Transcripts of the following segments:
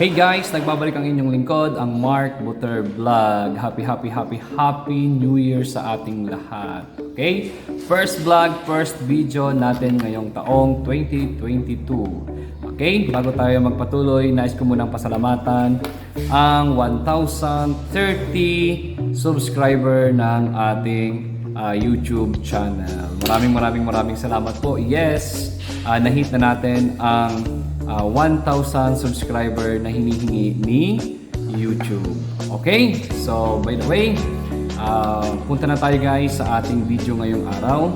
Hey guys, nagbabalik ang inyong lingkod, ang Mark Butter Vlog. Happy New Year sa ating lahat. Okay? First vlog, first video natin ngayong taong 2022. Okay? Bago tayo magpatuloy, nais ko munang pasalamatan ang 1,030 subscriber ng ating YouTube channel. Maraming salamat po. Yes, na-hit na natin ang 1,000 subscriber na hinihingi ni YouTube. Okay? So, by the way, punta na tayo guys sa ating video ngayong araw.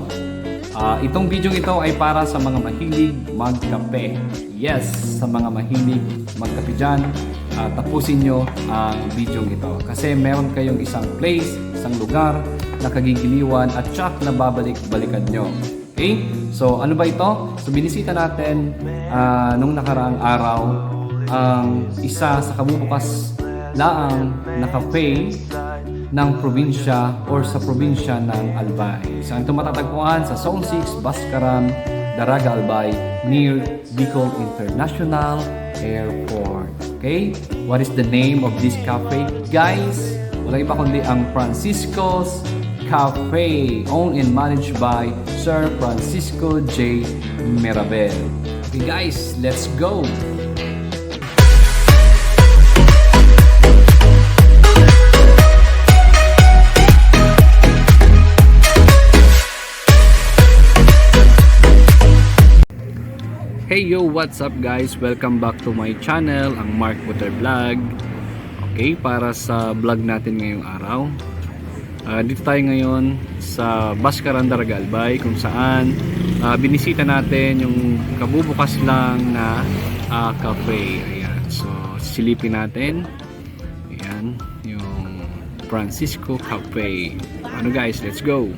Itong video ito ay para sa mga mahilig magkape. Yes, sa mga mahilig magkape dyan, tapusin nyo ang video ito. Kasi meron kayong isang place, isang lugar na kagigiliwan at tsak na babalik-balikan nyo. Okay? So, ano ba ito? So, binisita natin nung nakaraang araw ang isa sa kabubukas laang na cafe ng probinsya or sa probinsya ng Albay. So, ito matatagpuan sa Zone 6, Bascaran Daraga, Albay, near BICOL International Airport. Okay? What is the name of this cafe? Guys, wala iba kundi ang Francisco's Cafe, owned and managed by Sir Francisco J. Mirabel. Okay guys, let's go! Hey yo, what's up guys? Welcome back to my channel, ang Mark Butter Vlog. Okay, para sa vlog natin ngayong araw, dito tayo ngayon sa Bascaran Daraga, Albay, kung saan binisita natin yung kabubukas lang na cafe. Ayan, so silipin natin. Ayan, yung Francisco Cafe. Ano guys, let's go!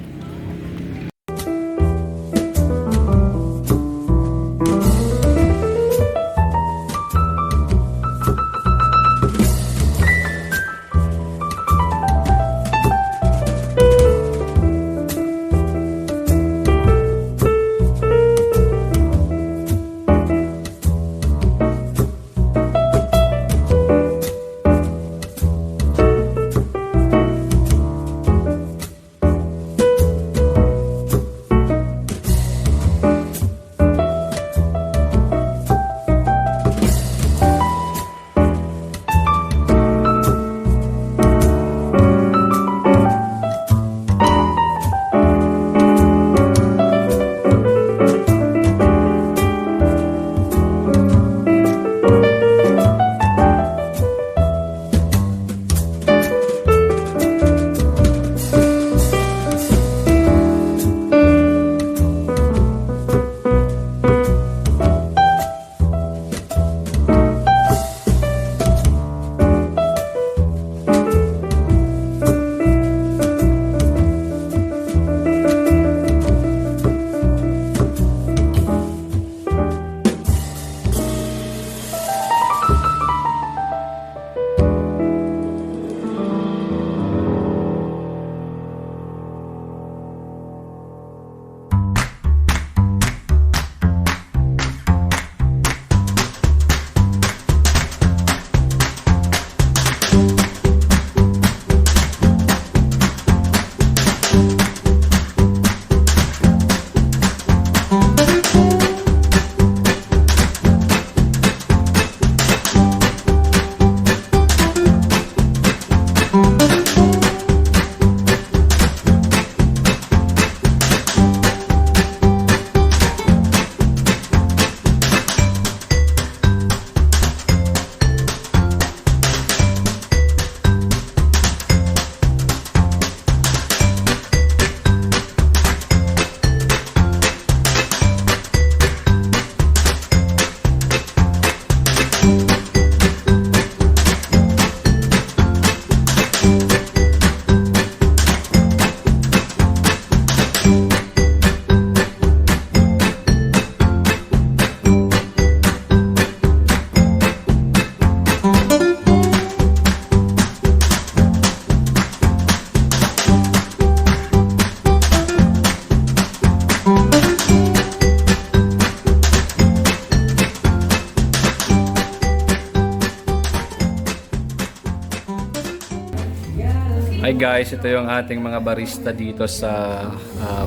Hi guys, ito yung ating mga barista dito sa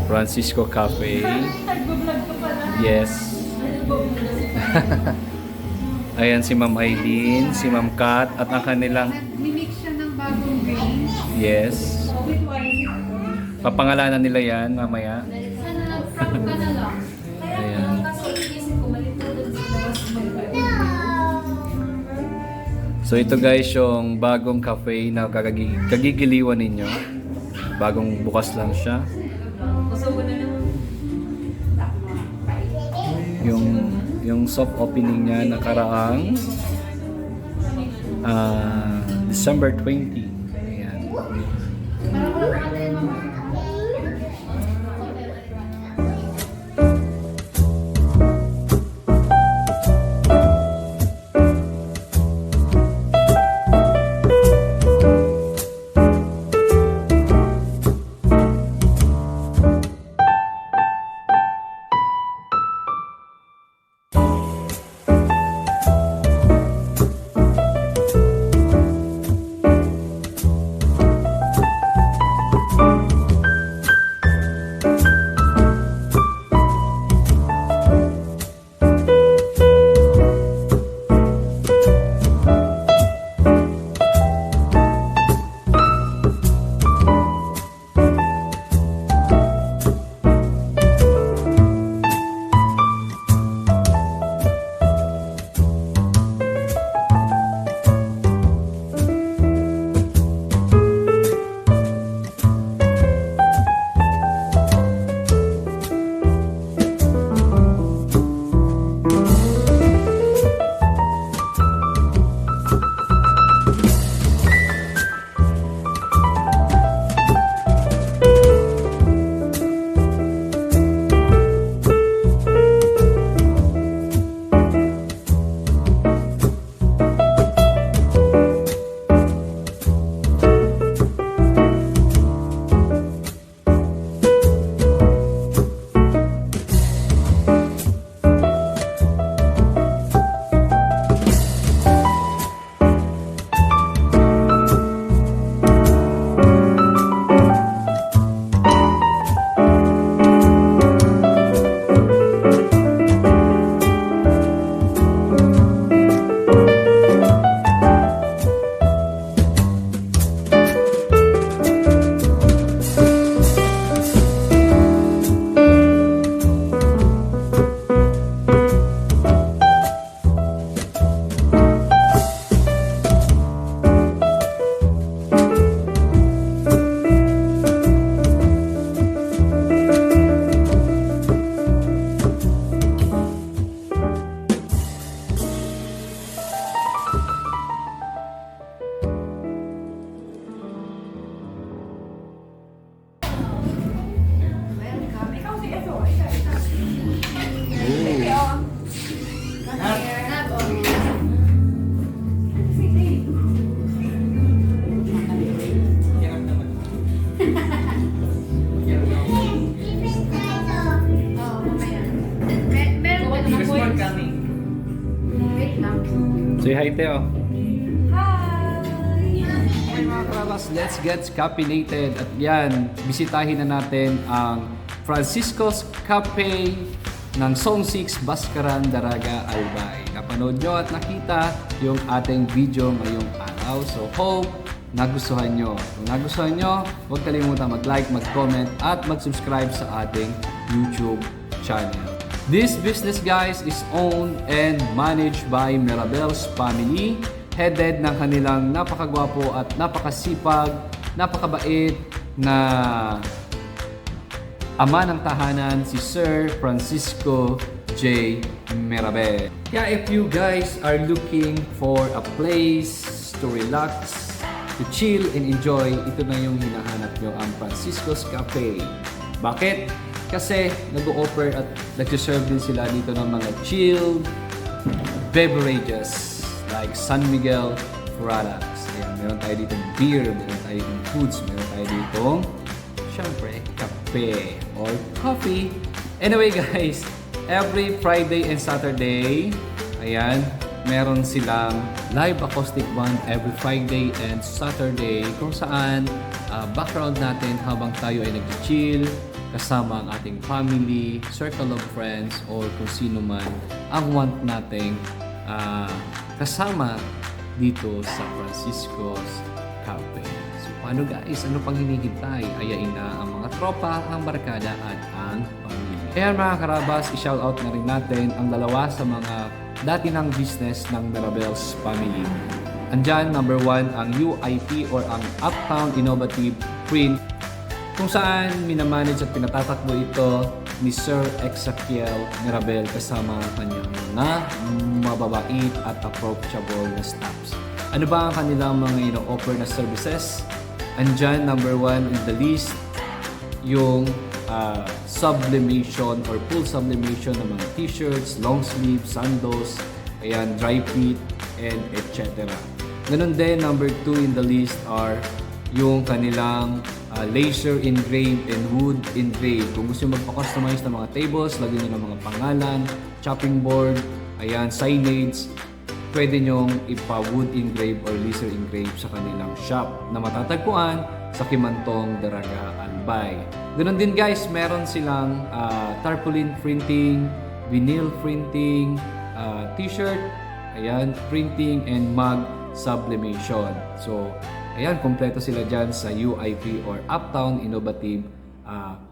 Francisco Cafe. Yes. Ayan si Ma'am Aileen, si Ma'am Kat at ang kanilang... Mimix siya ng bagong grain. Yes. Papangalanan nila yan mamaya. Sana Frappe ka na lang. Ayan. Kasi iisip ko malito doon sa labas So ito guys yung bagong cafe na kagigiliwan ninyo. Bagong bukas lang siya. Yung soft opening niya nakaraang December 20. Ayan. Say hi, Teo. Okay mga karabas, let's get caffeinated. At yan, bisitahin na natin ang Francisco's Cafe ng Zone 6, Bascaran Daraga, Albay. Napanood nyo at nakita yung ating video ngayong araw. So hope nagustuhan nyo. Kung nagustuhan nyo, huwag kalimutan mag-like, mag-comment at mag-subscribe sa ating YouTube channel. This business guys is owned and managed by Mirabel's family, headed ng kanilang napakagwapo at napakasipag, napakabait na ama ng tahanan, si Sir Francisco J. Mirabel. Yeah, if you guys are looking for a place to relax, to chill and enjoy, ito na yung hinahanap nyo, ang Francisco's Cafe. Bakit? Kasi nag-o-offer at nag-serve din sila dito ng mga chilled beverages like San Miguel products. Ayan, meron tayo dito beer, meron tayo dito foods, meron tayo dito syempre kape or coffee. Anyway guys, every Friday and Saturday, ayan, meron silang live acoustic band every Friday and Saturday kung saan background natin habang tayo ay nag-chill kasama ang ating family, circle of friends, or kung sino man ang want nating kasama dito sa Francisco's Cafe. So paano guys? Ano pang hinihintay? Ayain na ang mga tropa, ang barkada at ang pamilya. Kaya mga karabas, i-shoutout na rin natin ang dalawa sa mga dati ng business ng Mirabel's family. Andyan, number 1, ang UIP or ang Uptown Innovative Print, kung saan minamanage at pinatatakbo ito ni Sir Exaquiel Mirabel kasama ang kanyang mga mababait at approachable na staffs. Ano ba ang kanilang mga ino-offer na services? Andyan, number 1 in the list, yung sublimation or full sublimation ng mga t-shirts, long sleeve, sandals, ayan, dry fit, and etc. Ganon din, number 2 in the list are yung kanilang laser engraved and wood engraved. Kung gusto nyo magpa-customize ng mga tables, lagyan nyo ng mga pangalan, chopping board, ayan, signage, pwede nyong ipa-wood engrave or laser engrave sa kanilang shop na matatagpuan sa Kimantong, Daraga, Albay. Ganon din guys, meron silang tarpaulin printing, vinyl printing, t-shirt, ayan, printing and mug sublimation. So, ayan, kompleto sila dyan sa UIP or Uptown Innovative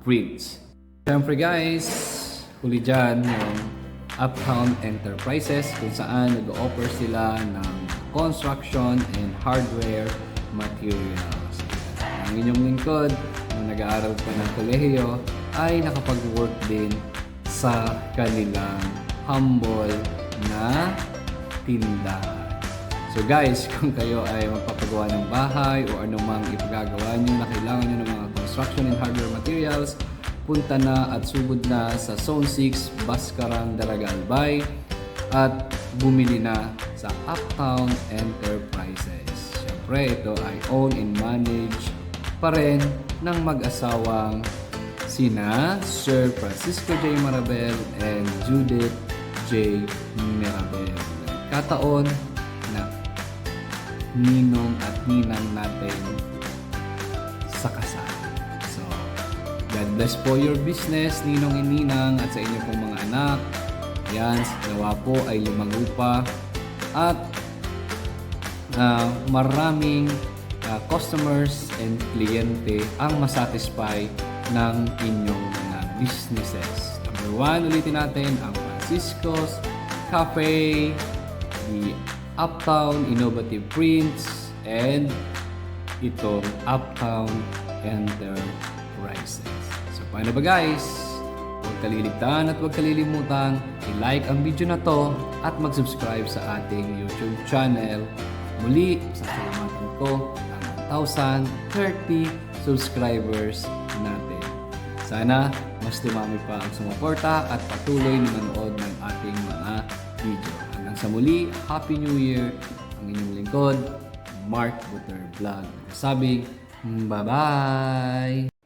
Prints. Siyempre guys, huli dyan yung Uptown Enterprises kung saan nag-offer sila ng construction and hardware materials. Ang inyong lingkod na nag-aaral pa ng kolehiyo ay nakapag-work din sa kanilang humble na tindahan. So guys, kung kayo ay magpapagawa ng bahay o anumang ipagagawa nyo na kailangan nyo ng mga construction and hardware materials, punta na at sugod na sa Zone 6, Bascaran Daraga, Albay at bumili na sa Uptown Enterprises. Siyempre, ito ay own and manage pa rin ng mag-asawang sina Sir Francisco J. Mirabel and Judith J. Mirabel. Kataon na ninong at ninang natin sa kasal. So, God bless po your business, ninong and ninang, at sa inyo pong mga anak. Yan, nawa po ay lumagupa at maraming customers and kliyente ang masatisfy ng inyong mga businesses. Number 1, ulitin natin ang Francisco's Cafe, the Uptown Innovative Prints, and itong Uptown Enterprises. So, paano ba guys? Huwag kaliligtaan at huwag kalilimutang i-like ang video na to at mag-subscribe sa ating YouTube channel. Muli, sasalamatan ko ang 1,030 subscribers natin. Sana mas dumami pa ang sumuporta at patuloy na manood ng ating mga video. Hanggang sa muli, Happy New Year! Ang inyong lingkod, Mark Butter Vlog. Sabing, bye-bye!